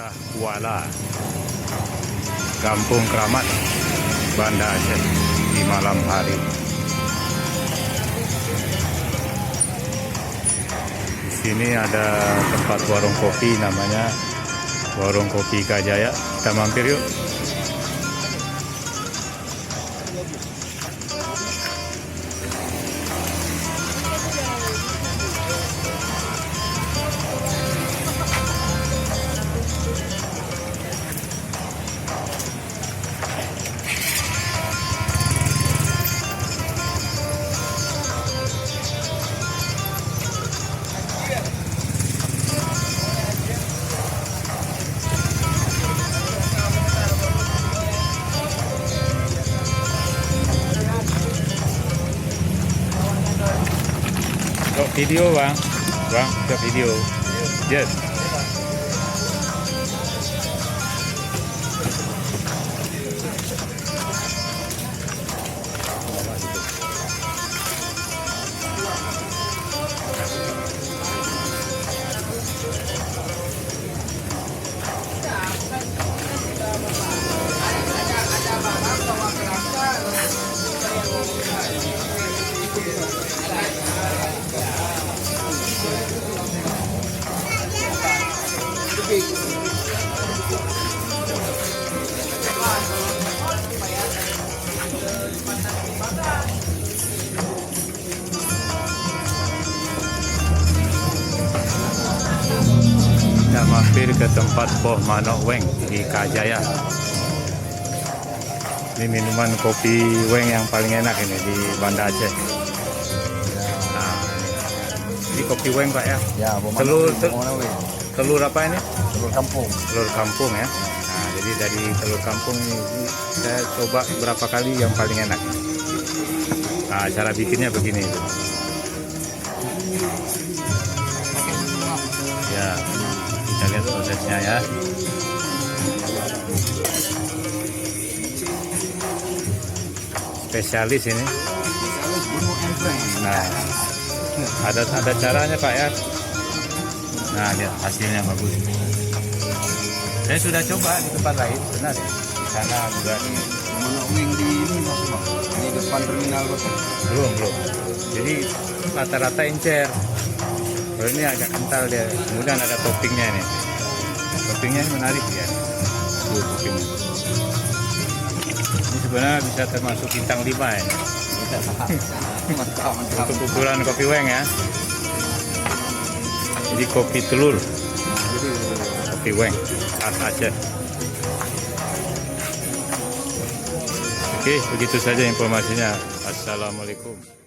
Desa Kuala, Kampung Keramat, Banda Aceh di malam hari. Di sini ada tempat warung kopi, namanya Warung Kopi Kajaya. Kita mampir yuk. Video bang, ke video, yes. Kita mampir ke tempat Boh Manok Weng di Kajaya. Ini minuman kopi Weng yang paling enak ini di Banda Aceh. Nah, ini kopi Weng Pak ya? Ya, telur apa ini? Telur kampung. Telur kampung ya. Nah, jadi dari telur kampung ini saya coba berapa kali yang paling enak. Nah, cara bikinnya begini. Ya, kita lihat prosesnya ya. Spesialis ini. Nah, ada caranya Pak ya. Nah, lihat hasilnya bagus. Saya sudah coba di tempat lain, benar ya. Di sana juga di Manok Weng di ini Mas. Di depan terminal Mas. belum. Jadi rata-rata encer. Kalau ini agak kental dia. Kemudian ada toppingnya ini. Toppingnya ini menarik ya. Toppingnya. Ini sebenarnya bisa termasuk bintang 5 ya. Mantap. Untuk ukuran kopi Weng ya. Jadi kopi telur. Kopi Weng khas Aceh. Oke, begitu saja informasinya. Assalamualaikum.